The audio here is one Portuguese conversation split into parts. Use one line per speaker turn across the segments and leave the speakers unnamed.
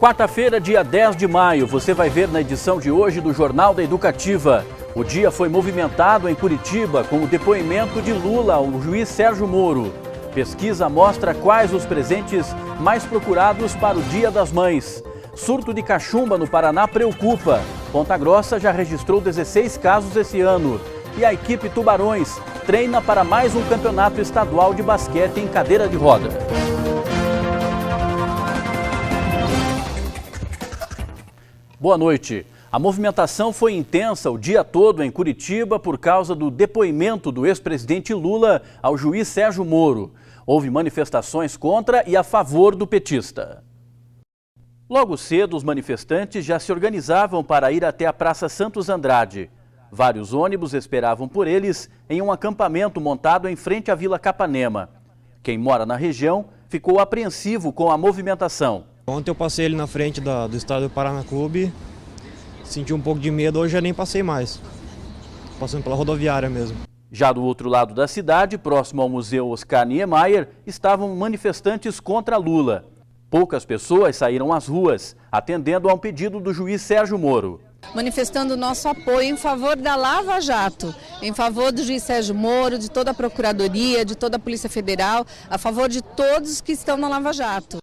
Quarta-feira, dia 10 de maio, você vai ver na edição de hoje do Jornal da Educativa. O dia foi movimentado em Curitiba com o depoimento de Lula ao juiz Sérgio Moro. Pesquisa mostra quais os presentes mais procurados para o Dia das Mães. Surto de cachumba no Paraná preocupa. Ponta Grossa já registrou 16 casos esse ano. E a equipe Tubarões treina para mais um campeonato estadual de basquete em cadeira de roda. Boa noite. A movimentação foi intensa o dia todo em Curitiba por causa do depoimento do ex-presidente Lula ao juiz Sérgio Moro. Houve manifestações contra e a favor do petista. Logo cedo, os manifestantes já se organizavam para ir até a Praça Santos Andrade. Vários ônibus esperavam por eles em um acampamento montado em frente à Vila Capanema. Quem mora na região ficou apreensivo com a movimentação.
Ontem eu passei ali na frente do estádio do Paraná Clube, senti um pouco de medo, hoje já nem passei mais. Passando pela rodoviária mesmo.
Já do outro lado da cidade, próximo ao Museu Oscar Niemeyer, estavam manifestantes contra Lula. Poucas pessoas saíram às ruas, atendendo a um pedido do juiz Sérgio Moro.
Manifestando nosso apoio em favor da Lava Jato, em favor do juiz Sérgio Moro, de toda a Procuradoria, de toda a Polícia Federal, a favor de todos que estão na Lava Jato.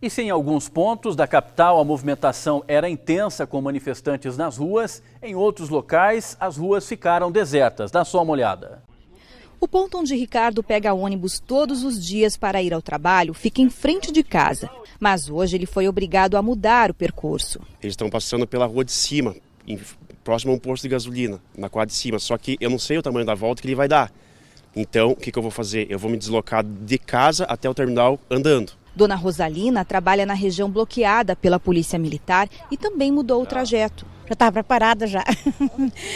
E se em alguns pontos da capital a movimentação era intensa com manifestantes nas ruas, em outros locais as ruas ficaram desertas. Dá só uma olhada.
O ponto onde Ricardo pega ônibus todos os dias para ir ao trabalho fica em frente de casa. Mas hoje ele foi obrigado a mudar o percurso.
Eles estão passando pela rua de cima, próximo a um posto de gasolina, na quadra de cima. Só que eu não sei o tamanho da volta que ele vai dar. Então, o que eu vou fazer? Eu vou me deslocar de casa até o terminal andando.
Dona Rosalina trabalha na região bloqueada pela Polícia Militar e também mudou o trajeto.
Já estava preparada já.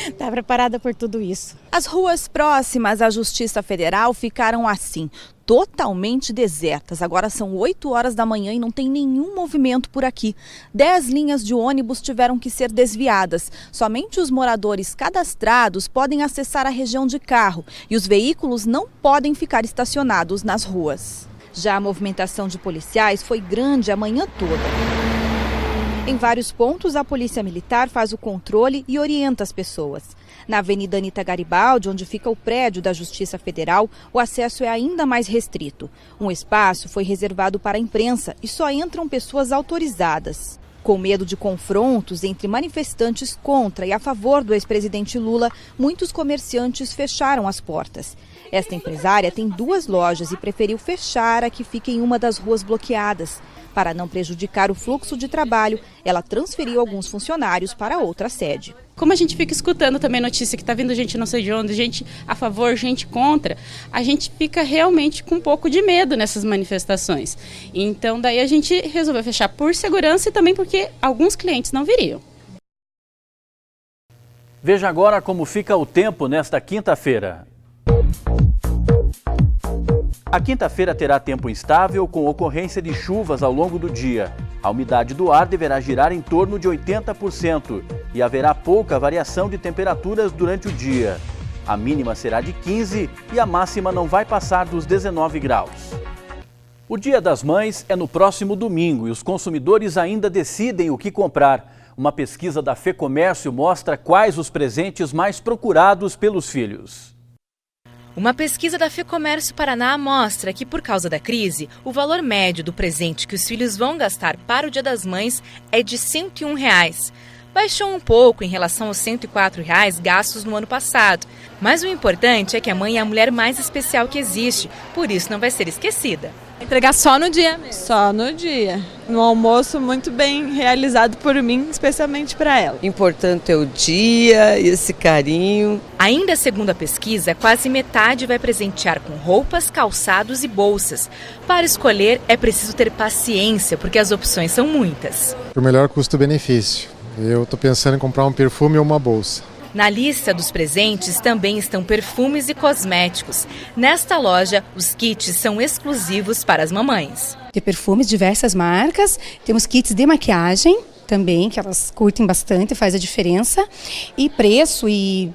Estava preparada por tudo isso.
As ruas próximas à Justiça Federal ficaram assim, totalmente desertas. Agora são 8 horas da manhã e não tem nenhum movimento por aqui. 10 linhas de ônibus tiveram que ser desviadas. Somente os moradores cadastrados podem acessar a região de carro e os veículos não podem ficar estacionados nas ruas. Já a movimentação de policiais foi grande a manhã toda. Em vários pontos, a Polícia Militar faz o controle e orienta as pessoas. Na Avenida Anita Garibaldi, onde fica o prédio da Justiça Federal, o acesso é ainda mais restrito. Um espaço foi reservado para a imprensa e só entram pessoas autorizadas. Com medo de confrontos entre manifestantes contra e a favor do ex-presidente Lula, muitos comerciantes fecharam as portas. Esta empresária tem 2 lojas e preferiu fechar a que fica em uma das ruas bloqueadas. Para não prejudicar o fluxo de trabalho, ela transferiu alguns funcionários para outra sede.
Como a gente fica escutando também notícia que está vindo gente não sei de onde, gente a favor, gente contra, a gente fica realmente com um pouco de medo nessas manifestações. Então daí a gente resolveu fechar por segurança e também porque alguns clientes não viriam.
Veja agora como fica o tempo nesta quinta-feira. A quinta-feira terá tempo instável com ocorrência de chuvas ao longo do dia. A umidade do ar deverá girar em torno de 80% e haverá pouca variação de temperaturas durante o dia. A mínima será de 15 e a máxima não vai passar dos 19 graus. O Dia das Mães é no próximo domingo e os consumidores ainda decidem o que comprar. Uma pesquisa da FEComércio mostra quais os presentes mais procurados pelos filhos.
Uma pesquisa da FEComércio Paraná mostra que, por causa da crise, o valor médio do presente que os filhos vão gastar para o Dia das Mães é de R$ 101. Baixou um pouco em relação aos R$ 104 gastos no ano passado. Mas o importante é que a mãe é a mulher mais especial que existe, por isso não vai ser esquecida.
Entregar só no dia mesmo?
Só no dia. Um almoço muito bem realizado por mim, especialmente para ela.
Importante é o dia e esse carinho.
Ainda segundo a pesquisa, quase metade vai presentear com roupas, calçados e bolsas. Para escolher, é preciso ter paciência, porque as opções são muitas.
O melhor custo-benefício. Eu estou pensando em comprar um perfume ou uma bolsa.
Na lista dos presentes também estão perfumes e cosméticos. Nesta loja, os kits são exclusivos para as mamães.
Tem perfumes de diversas marcas, temos kits de maquiagem também, que elas curtem bastante, faz a diferença. E preço, e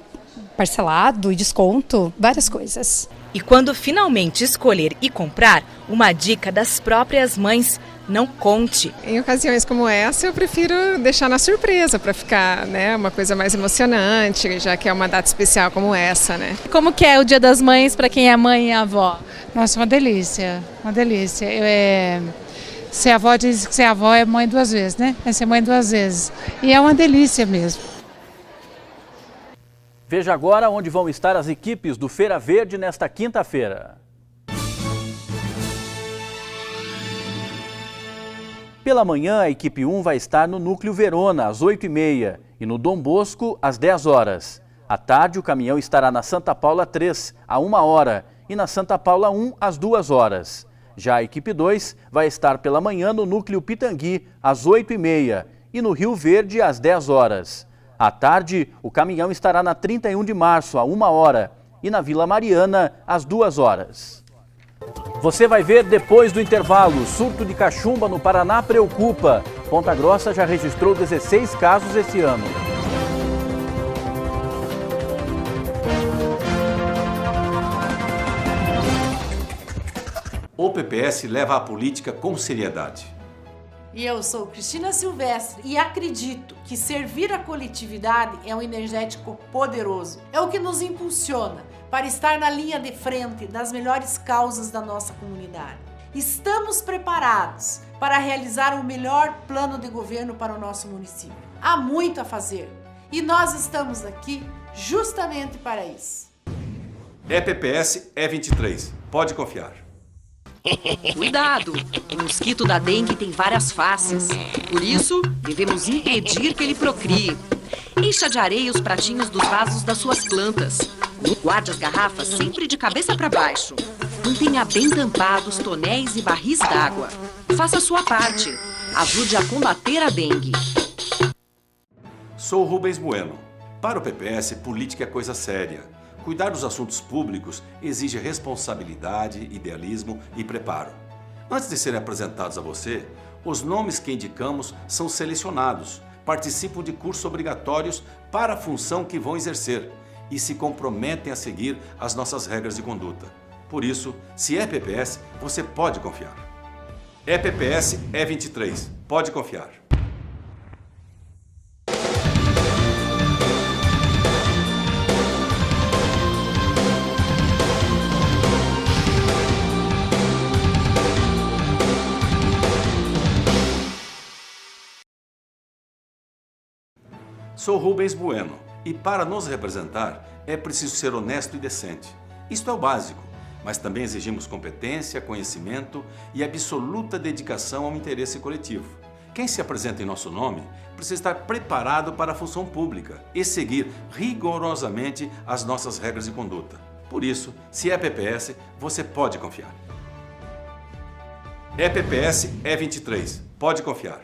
parcelado, e desconto, várias coisas.
E quando finalmente escolher e comprar, uma dica das próprias mães: não conte.
Em ocasiões como essa, eu prefiro deixar na surpresa para ficar, uma coisa mais emocionante, já que é uma data especial como essa, né?
Como que é o Dia das Mães para quem é mãe e avó?
Nossa, uma delícia, uma delícia. Ser avó diz que ser avó é mãe duas vezes, né? É ser mãe duas vezes. E é uma delícia mesmo.
Veja agora onde vão estar as equipes do Feira Verde nesta quinta-feira. Pela manhã, a equipe 1 vai estar no Núcleo Verona, às 8h30, e no Dom Bosco, às 10 horas. À tarde, o caminhão estará na Santa Paula 3, à 1 hora, e na Santa Paula 1, às 2 horas. Já a equipe 2 vai estar pela manhã no Núcleo Pitangui, às 8h30, e no Rio Verde, às 10 horas. À tarde, o caminhão estará na 31 de março, à 1 hora, e na Vila Mariana, às 2 horas. Você vai ver depois do intervalo. Surto de cachumba no Paraná preocupa. Ponta Grossa já registrou 16 casos esse ano.
O PPS leva a política com seriedade.
E eu sou Cristina Silvestre e acredito que servir a coletividade é um energético poderoso. É o que nos impulsiona para estar na linha de frente das melhores causas da nossa comunidade. Estamos preparados para realizar o melhor plano de governo para o nosso município. Há muito a fazer e nós estamos aqui justamente para isso.
É PPS, é 23. Pode confiar.
Cuidado! O mosquito da dengue tem várias faces. Por isso, devemos impedir que ele procrie. Encha de areia os pratinhos dos vasos das suas plantas. Guarde as garrafas sempre de cabeça para baixo. Mantenha bem tampados tonéis e barris d'água. Faça a sua parte. Ajude a combater a dengue.
Sou Rubens Bueno. Para o PPS, política é coisa séria. Cuidar dos assuntos públicos exige responsabilidade, idealismo e preparo. Antes de serem apresentados a você, os nomes que indicamos são selecionados, participam de cursos obrigatórios para a função que vão exercer e se comprometem a seguir as nossas regras de conduta. Por isso, se é PPS, você pode confiar. É PPS, é 23. Pode confiar. Sou Rubens Bueno e para nos representar é preciso ser honesto e decente. Isto é o básico, mas também exigimos competência, conhecimento e absoluta dedicação ao interesse coletivo. Quem se apresenta em nosso nome precisa estar preparado para a função pública e seguir rigorosamente as nossas regras de conduta. Por isso, se é PPS, você pode confiar. É PPS, é 23. Pode confiar.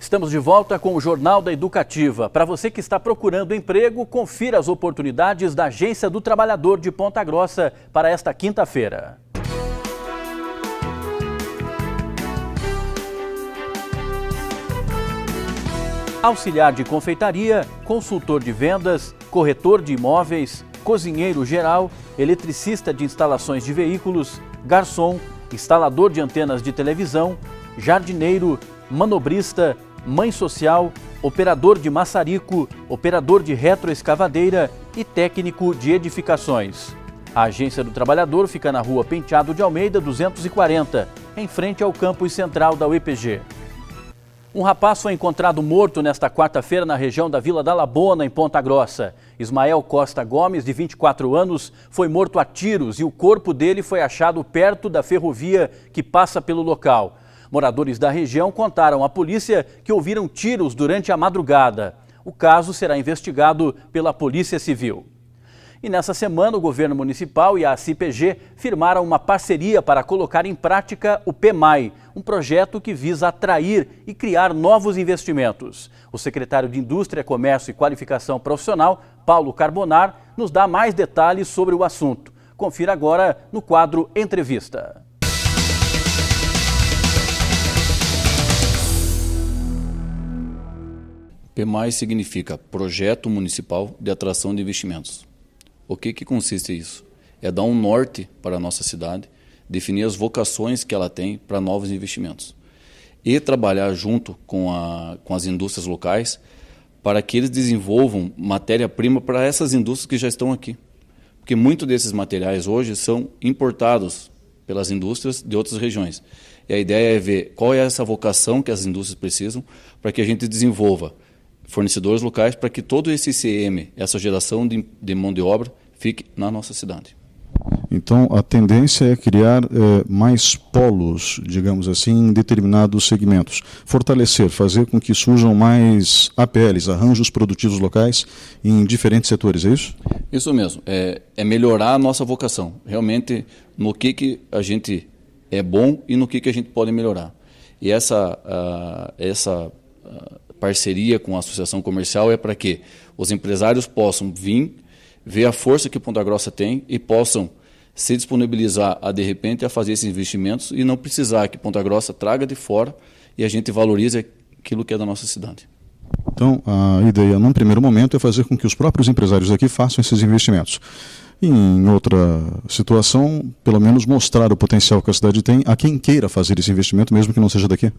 Estamos de volta com o Jornal da Educativa. Para você que está procurando emprego, confira as oportunidades da Agência do Trabalhador de Ponta Grossa para esta quinta-feira. Auxiliar de confeitaria, consultor de vendas, corretor de imóveis, cozinheiro geral, eletricista de instalações de veículos, garçom, instalador de antenas de televisão, jardineiro, manobrista, mãe social, operador de maçarico, operador de retroescavadeira e técnico de edificações. A Agência do Trabalhador fica na Rua Penteado de Almeida, 240, em frente ao campus central da UEPG. Um rapaz foi encontrado morto nesta quarta-feira na região da Vila da Labona, em Ponta Grossa. Ismael Costa Gomes, de 24 anos, foi morto a tiros e o corpo dele foi achado perto da ferrovia que passa pelo local. Moradores da região contaram à polícia que ouviram tiros durante a madrugada. O caso será investigado pela Polícia Civil. E nessa semana, o governo municipal e a CIPG firmaram uma parceria para colocar em prática o PMAI, um projeto que visa atrair e criar novos investimentos. O secretário de Indústria, Comércio e Qualificação Profissional, Paulo Carbonar, nos dá mais detalhes sobre o assunto. Confira agora no quadro Entrevista.
PMAI significa Projeto Municipal de Atração de Investimentos. O que consiste isso? É dar um norte para a nossa cidade, definir as vocações que ela tem para novos investimentos e trabalhar junto com as indústrias locais para que eles desenvolvam matéria-prima para essas indústrias que já estão aqui. Porque muitos desses materiais hoje são importados pelas indústrias de outras regiões. E a ideia é ver qual é essa vocação que as indústrias precisam para que a gente desenvolva fornecedores locais para que todo esse ICM, essa geração de mão de obra, fique na nossa cidade.
Então, a tendência é criar mais polos, digamos assim, em determinados segmentos. Fortalecer, fazer com que surjam mais APLs, arranjos produtivos locais, em diferentes setores, é isso?
Isso mesmo. É melhorar a nossa vocação. Realmente, no que a gente é bom e no que a gente pode melhorar. E essa parceria com a associação comercial é para que os empresários possam vir, ver a força que Ponta Grossa tem e possam se disponibilizar de repente a fazer esses investimentos e não precisar que Ponta Grossa traga de fora e a gente valorize aquilo que é da nossa cidade.
Então, a ideia, num primeiro momento, é fazer com que os próprios empresários aqui façam esses investimentos. E, em outra situação, pelo menos mostrar o potencial que a cidade tem a quem queira fazer esse investimento, mesmo que não seja daqui.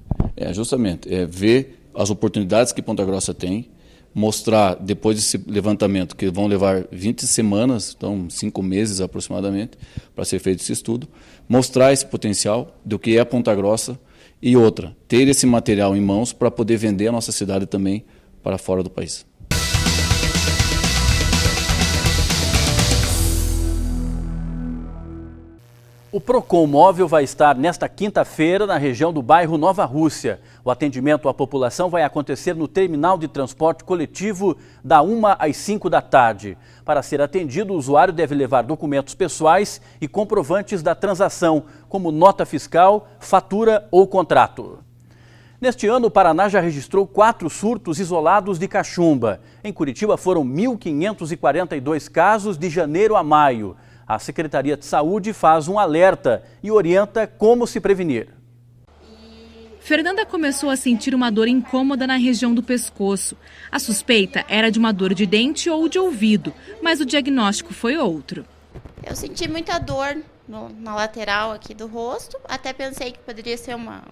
Justamente. É ver as oportunidades que Ponta Grossa tem, mostrar, depois desse levantamento, que vão levar 20 semanas, então 5 meses aproximadamente, para ser feito esse estudo, mostrar esse potencial do que é Ponta Grossa e outra, ter esse material em mãos para poder vender a nossa cidade também para fora do país.
O Procon Móvel vai estar nesta quinta-feira na região do bairro Nova Rússia. O atendimento à população vai acontecer no terminal de transporte coletivo da 1 às 5 da tarde. Para ser atendido, o usuário deve levar documentos pessoais e comprovantes da transação, como nota fiscal, fatura ou contrato. Neste ano, o Paraná já registrou 4 surtos isolados de cachumba. Em Curitiba foram 1.542 casos de janeiro a maio. A Secretaria de Saúde faz um alerta e orienta como se prevenir.
Fernanda começou a sentir uma dor incômoda na região do pescoço. A suspeita era de uma dor de dente ou de ouvido, mas o diagnóstico foi outro.
Eu senti muita dor na lateral aqui do rosto, até pensei que poderia ser uma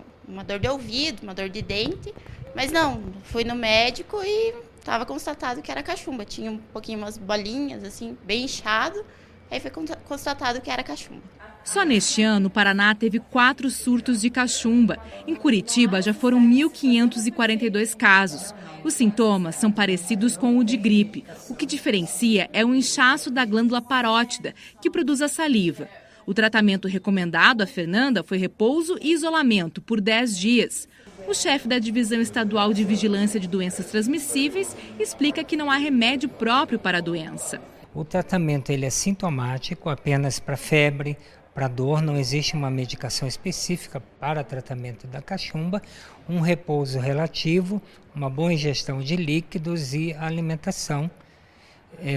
dor de ouvido, uma dor de dente, mas não, fui no médico e estava constatado que era cachumba. Tinha um pouquinho umas bolinhas, assim, bem inchado. Aí foi constatado que era cachumba.
Só neste ano, o Paraná teve 4 surtos de cachumba. Em Curitiba, já foram 1.542 casos. Os sintomas são parecidos com o de gripe. O que diferencia é o inchaço da glândula parótida, que produz a saliva. O tratamento recomendado a Fernanda foi repouso e isolamento por 10 dias. O chefe da Divisão Estadual de Vigilância de Doenças Transmissíveis explica que não há remédio próprio para a doença.
O tratamento ele é sintomático apenas para febre, para dor, não existe uma medicação específica para tratamento da cachumba, um repouso relativo, uma boa ingestão de líquidos e alimentação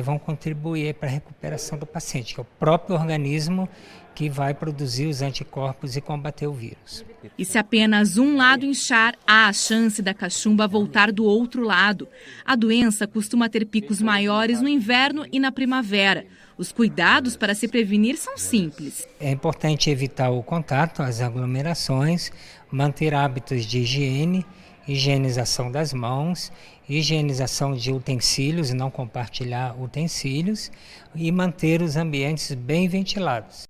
vão contribuir para a recuperação do paciente, que é o próprio organismo que vai produzir os anticorpos e combater o vírus.
E se apenas um lado inchar, há a chance da cachumba voltar do outro lado. A doença costuma ter picos maiores no inverno e na primavera. Os cuidados para se prevenir são simples.
É importante evitar o contato, as aglomerações, manter hábitos de higiene, higienização das mãos, higienização de utensílios e não compartilhar utensílios e manter os ambientes bem ventilados.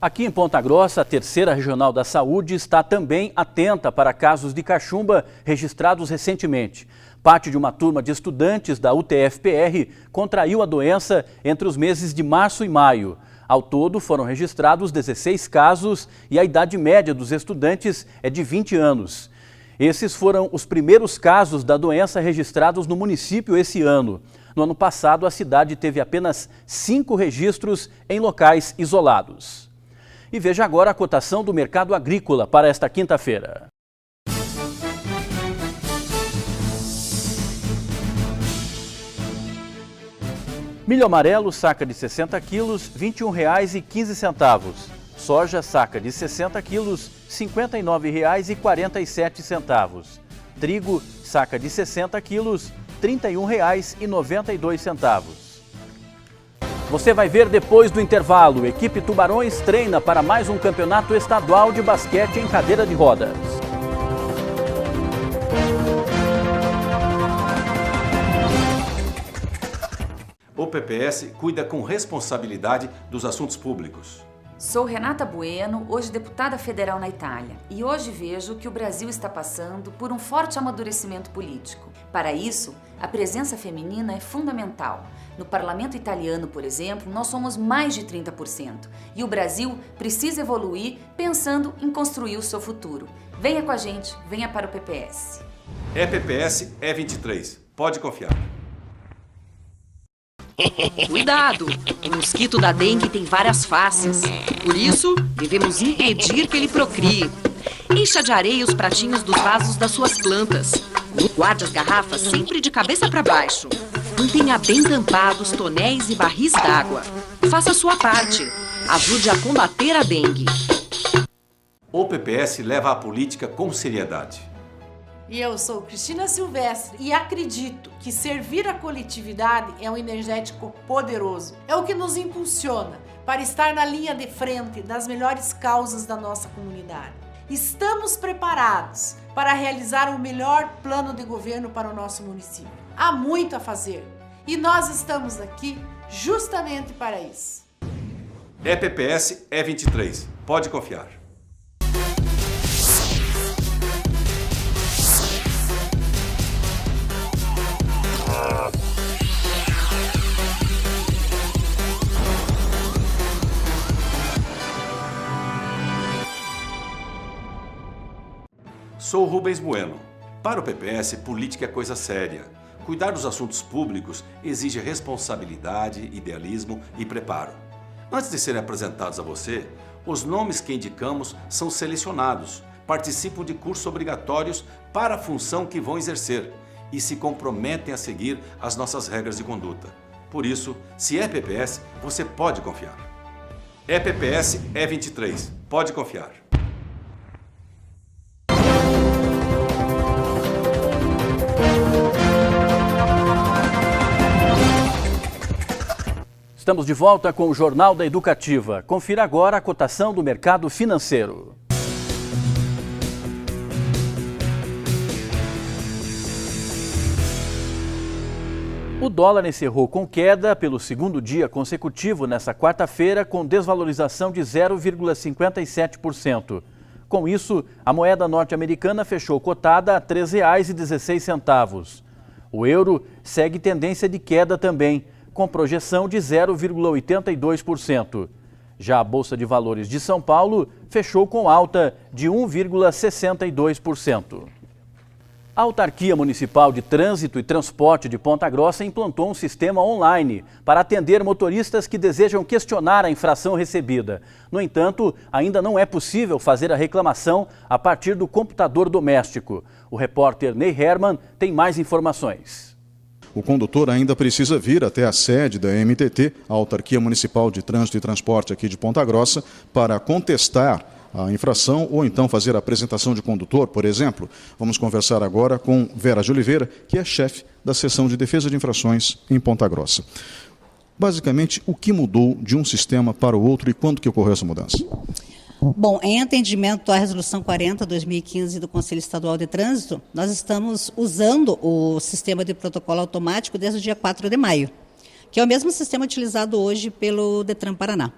Aqui em Ponta Grossa, a Terceira Regional da Saúde está também atenta para casos de cachumba registrados recentemente. Parte de uma turma de estudantes da UTF-PR contraiu a doença entre os meses de março e maio. Ao todo, foram registrados 16 casos e a idade média dos estudantes é de 20 anos. Esses foram os primeiros casos da doença registrados no município esse ano. No ano passado, a cidade teve apenas 5 registros em locais isolados. E veja agora a cotação do mercado agrícola para esta quinta-feira. Milho amarelo, saca de 60 quilos, R$ 21,15. Soja, saca de 60 quilos, R$ 59,47. Trigo, saca de 60 quilos, R$ 31,92. Você vai ver depois do intervalo. Equipe Tubarões treina para mais um campeonato estadual de basquete em cadeira de rodas.
O PPS cuida com responsabilidade dos assuntos públicos.
Sou Renata Bueno, hoje deputada federal na Itália, e hoje vejo que o Brasil está passando por um forte amadurecimento político. Para isso, a presença feminina é fundamental. No parlamento italiano, por exemplo, nós somos mais de 30%, e o Brasil precisa evoluir pensando em construir o seu futuro. Venha com a gente, venha para o PPS.
É PPS, é 23. Pode confiar.
Cuidado! O mosquito da dengue tem várias faces. Por isso, devemos impedir que ele procrie. Encha de areia os pratinhos dos vasos das suas plantas. Guarde as garrafas sempre de cabeça para baixo. Mantenha bem tampados tonéis e barris d'água. Faça a sua parte. Ajude a combater a dengue.
O PPS leva a política com seriedade.
E eu sou Cristina Silvestre e acredito que servir a coletividade é um energético poderoso. É o que nos impulsiona para estar na linha de frente das melhores causas da nossa comunidade. Estamos preparados para realizar o melhor plano de governo para o nosso município. Há muito a fazer e nós estamos aqui justamente para isso.
É PPS, é 23. Pode confiar. Sou Rubens Bueno. Para o PPS, política é coisa séria. Cuidar dos assuntos públicos exige responsabilidade, idealismo e preparo. Antes de serem apresentados a você, os nomes que indicamos são selecionados, participam de cursos obrigatórios para a função que vão exercer e se comprometem a seguir as nossas regras de conduta. Por isso, se é PPS, você pode confiar. É PPS, é 23. Pode confiar.
Estamos de volta com o Jornal da Educativa. Confira agora a cotação do mercado financeiro. O dólar encerrou com queda pelo segundo dia consecutivo nesta quarta-feira, com desvalorização de 0,57%. Com isso, a moeda norte-americana fechou cotada a R$ 3,16. O euro segue tendência de queda também, com projeção de 0,82%. Já a Bolsa de Valores de São Paulo fechou com alta de 1,62%. A Autarquia Municipal de Trânsito e Transporte de Ponta Grossa implantou um sistema online para atender motoristas que desejam questionar a infração recebida. No entanto, ainda não é possível fazer a reclamação a partir do computador doméstico. O repórter Ney Herman tem mais informações.
O condutor ainda precisa vir até a sede da MTT, a Autarquia Municipal de Trânsito e Transporte aqui de Ponta Grossa, para contestar a infração ou então fazer a apresentação de condutor, por exemplo. Vamos conversar agora com Vera de Oliveira, que é chefe da Seção de Defesa de Infrações em Ponta Grossa. Basicamente, o que mudou de um sistema para o outro e quando que ocorreu essa mudança?
Bom, em atendimento à Resolução 40/2015 do Conselho Estadual de Trânsito, nós estamos usando o sistema de protocolo automático desde o dia 4 de maio, que é o mesmo sistema utilizado hoje pelo Detran Paraná.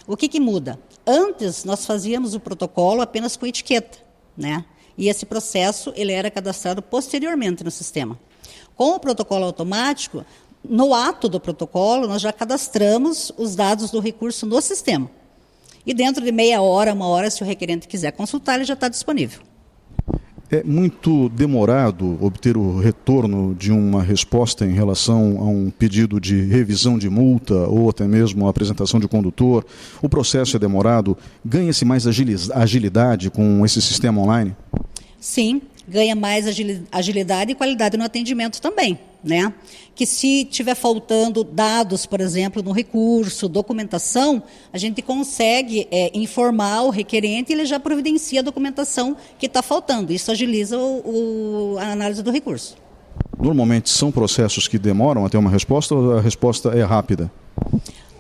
O que muda? Antes, nós fazíamos o protocolo apenas com etiqueta, né? E esse processo ele era cadastrado posteriormente no sistema. Com o protocolo automático, no ato do protocolo, nós já cadastramos os dados do recurso no sistema. E dentro de meia hora, uma hora, se o requerente quiser consultar, ele já está disponível.
É muito demorado obter o retorno de uma resposta em relação a um pedido de revisão de multa ou até mesmo a apresentação de condutor? O processo é demorado? Ganha-se mais agilidade com esse sistema online?
Sim, ganha mais agilidade e qualidade no atendimento também. né? Que se tiver faltando dados, por exemplo, no recurso, documentação, a gente consegue informar o requerente e ele já providencia a documentação que está faltando. Isso agiliza a análise do recurso.
Normalmente são processos que demoram até uma resposta ou a resposta é rápida?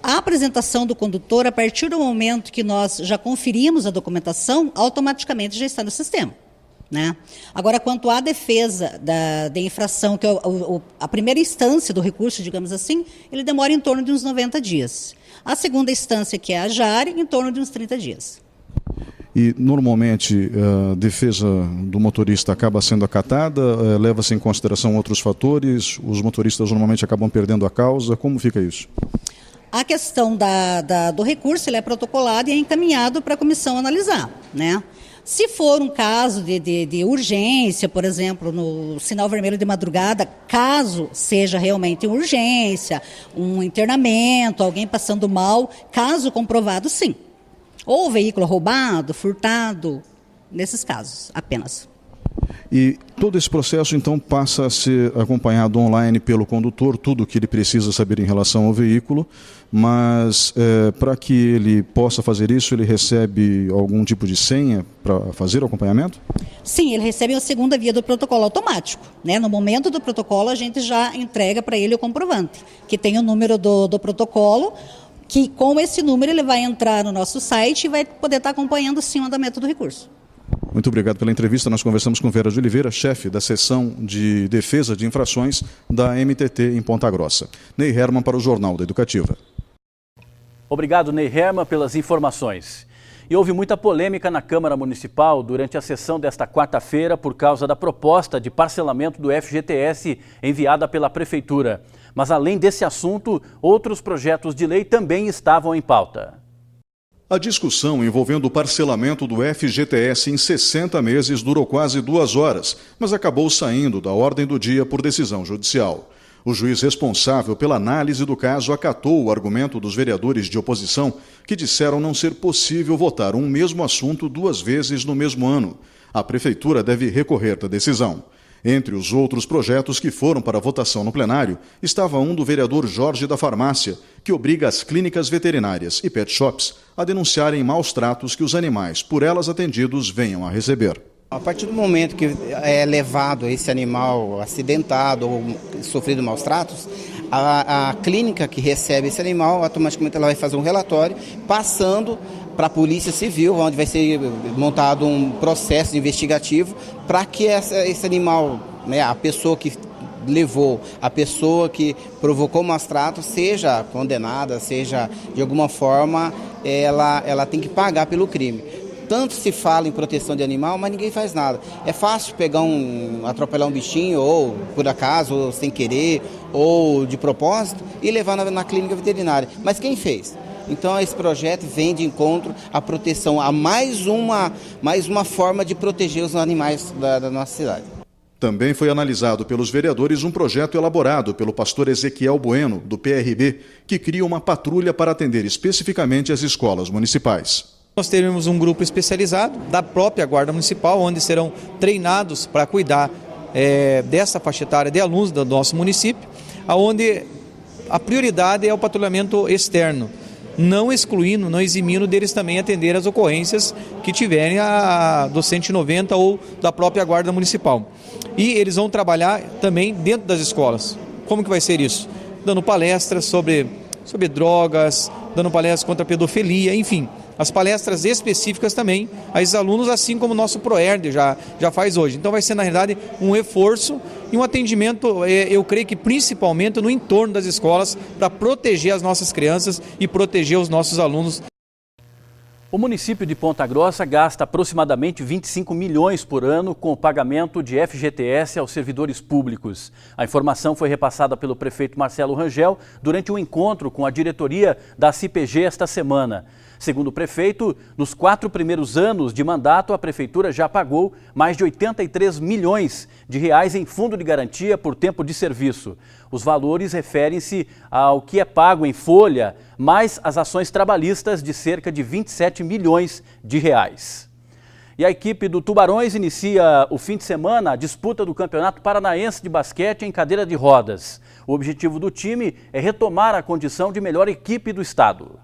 A apresentação do condutor, a partir do momento que nós já conferimos a documentação, automaticamente já está no sistema, né? Agora, quanto à defesa da infração, que é a primeira instância do recurso, digamos assim, ele demora em torno de uns 90 dias. A segunda instância, que é a JAR, em torno de uns 30 dias.
E, normalmente, a defesa do motorista acaba sendo acatada? Leva-se em consideração outros fatores? Os motoristas normalmente acabam perdendo a causa? Como fica isso?
A questão do recurso, ele é protocolado e é encaminhado para a comissão analisar, né? Se for um caso de urgência, por exemplo, no sinal vermelho de madrugada, caso seja realmente urgência, um internamento, alguém passando mal, caso comprovado, sim. Ou veículo roubado, furtado, nesses casos apenas.
E todo esse processo, então, passa a ser acompanhado online pelo condutor, tudo o que ele precisa saber em relação ao veículo, mas para que ele possa fazer isso, ele recebe algum tipo de senha para fazer o acompanhamento?
Sim, ele recebe a segunda via do protocolo automático, né? No momento do protocolo, a gente já entrega para ele o comprovante, que tem o número do protocolo, que com esse número ele vai entrar no nosso site e vai poder estar acompanhando, sim, o andamento do recurso.
Muito obrigado pela entrevista. Nós conversamos com Vera de Oliveira, chefe da seção de defesa de infrações da MTT em Ponta Grossa. Ney Herman para o Jornal da Educativa.
Obrigado, Ney Herman, pelas informações. E houve muita polêmica na Câmara Municipal durante a sessão desta quarta-feira por causa da proposta de parcelamento do FGTS enviada pela Prefeitura. Mas além desse assunto, outros projetos de lei também estavam em pauta.
A discussão envolvendo o parcelamento do FGTS em 60 meses durou quase 2 horas, mas acabou saindo da ordem do dia por decisão judicial. O juiz responsável pela análise do caso acatou o argumento dos vereadores de oposição, que disseram não ser possível votar um mesmo assunto 2 vezes no mesmo ano. A Prefeitura deve recorrer da decisão. Entre os outros projetos que foram para votação no plenário, estava um do vereador Jorge da Farmácia, que obriga as clínicas veterinárias e pet shops a denunciarem maus tratos que os animais, por elas atendidos, venham a receber.
A partir do momento que é levado esse animal acidentado ou sofrido maus tratos, a clínica que recebe esse animal, automaticamente ela vai fazer um relatório, passando para a Polícia Civil, onde vai ser montado um processo investigativo para que esse animal, né, a pessoa que levou, a pessoa que provocou maus tratos, seja condenada, seja de alguma forma, ela tem que pagar pelo crime. Tanto se fala em proteção de animal, mas ninguém faz nada. É fácil atropelar um bichinho, ou por acaso, ou sem querer, ou de propósito, e levar na clínica veterinária. Mas quem fez? Então esse projeto vem de encontro à proteção, a mais uma forma de proteger os animais da nossa cidade.
Também foi analisado pelos vereadores um projeto elaborado pelo pastor Ezequiel Bueno, do PRB, que cria uma patrulha para atender especificamente as escolas municipais.
Nós teremos um grupo especializado da própria Guarda Municipal, onde serão treinados para cuidar dessa faixa etária de alunos do nosso município, onde a prioridade é o patrulhamento externo, não excluindo, não eximindo deles também atender as ocorrências que tiverem do 190 ou da própria Guarda Municipal. E eles vão trabalhar também dentro das escolas. Como que vai ser isso? Dando palestras sobre drogas, dando palestras contra a pedofilia, enfim. As palestras específicas também a esses alunos, assim como o nosso ProERD já faz hoje. Então vai ser, na realidade, um reforço e um atendimento, eu creio que principalmente no entorno das escolas, para proteger as nossas crianças e proteger os nossos alunos.
O município de Ponta Grossa gasta aproximadamente 25 milhões por ano com o pagamento de FGTS aos servidores públicos. A informação foi repassada pelo prefeito Marcelo Rangel durante um encontro com a diretoria da CIPG esta semana. Segundo o prefeito, nos 4 primeiros anos de mandato, a prefeitura já pagou mais de 83 milhões de reais em fundo de garantia por tempo de serviço. Os valores referem-se ao que é pago em folha, mais as ações trabalhistas de cerca de 27 milhões de reais. E a equipe do Tubarões inicia o fim de semana a disputa do Campeonato Paranaense de Basquete em cadeira de rodas. O objetivo do time é retomar a condição de melhor equipe do estado.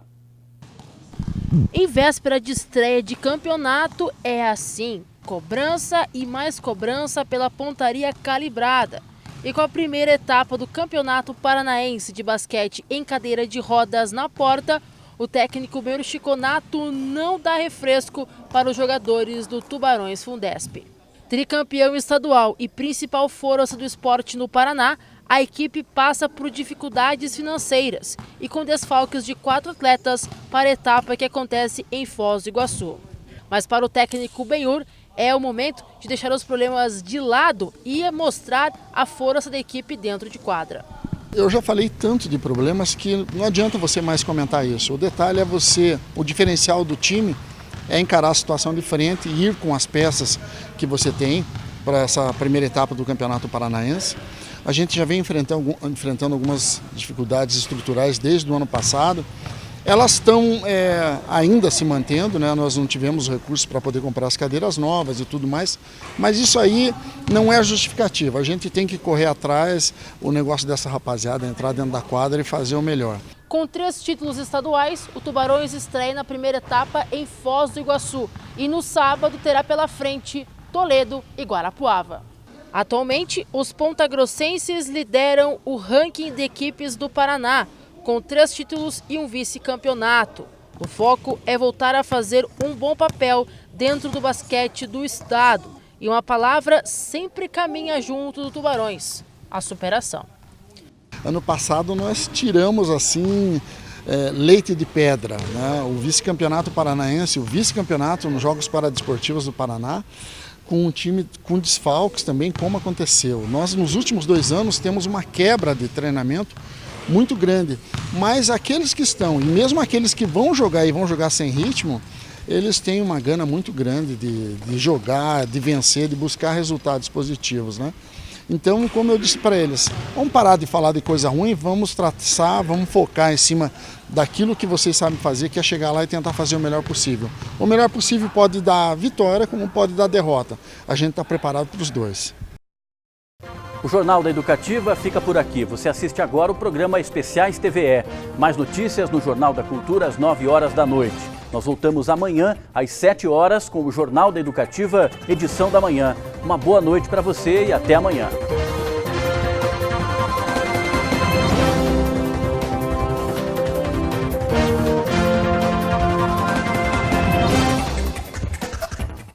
Em véspera de estreia de campeonato é assim, cobrança e mais cobrança pela pontaria calibrada. E com a primeira etapa do Campeonato Paranaense de Basquete em cadeira de rodas na porta, o técnico Benhur Chiconato não dá refresco para os jogadores do Tubarões Fundesp. Tricampeão estadual e principal força do esporte no Paraná, a equipe passa por dificuldades financeiras e com desfalques de 4 atletas para a etapa que acontece em Foz do Iguaçu. Mas para o técnico Benhur, é o momento de deixar os problemas de lado e mostrar a força da equipe dentro de quadra.
Eu já falei tanto de problemas que não adianta você mais comentar isso. O detalhe é o diferencial do time é encarar a situação de frente e ir com as peças que você tem para essa primeira etapa do Campeonato Paranaense. A gente já vem enfrentando algumas dificuldades estruturais desde o ano passado. Elas estão ainda se mantendo, né? Nós não tivemos recursos para poder comprar as cadeiras novas e tudo mais, mas isso aí não é justificativa. A gente tem que correr atrás, o negócio dessa rapaziada, entrar dentro da quadra e fazer o melhor.
Com 3 títulos estaduais, o Tubarões estreia na primeira etapa em Foz do Iguaçu e no sábado terá pela frente Toledo e Guarapuava. Atualmente, os pontagrossenses lideram o ranking de equipes do Paraná, com 3 títulos e um vice-campeonato. O foco é voltar a fazer um bom papel dentro do basquete do estado. E uma palavra sempre caminha junto do Tubarões: a superação.
Ano passado nós tiramos assim leite de pedra, né? O vice-campeonato paranaense, o vice-campeonato nos Jogos Paradesportivos do Paraná, com um time com desfalques também, como aconteceu. Nós nos últimos 2 anos temos uma quebra de treinamento muito grande, mas aqueles que estão, e mesmo aqueles que vão jogar sem ritmo, eles têm uma gana muito grande de jogar, de vencer, de buscar resultados positivos, né? Então, como eu disse para eles, vamos parar de falar de coisa ruim, vamos traçar, vamos focar em cima daquilo que vocês sabem fazer, que é chegar lá e tentar fazer o melhor possível. O melhor possível pode dar vitória, como pode dar derrota. A gente está preparado para os dois.
O Jornal da Educativa fica por aqui. Você assiste agora o programa Especiais TVE. Mais notícias no Jornal da Cultura às 9 horas da noite. Nós voltamos amanhã às 7 horas com o Jornal da Educativa, edição da manhã. Uma boa noite para você e até amanhã.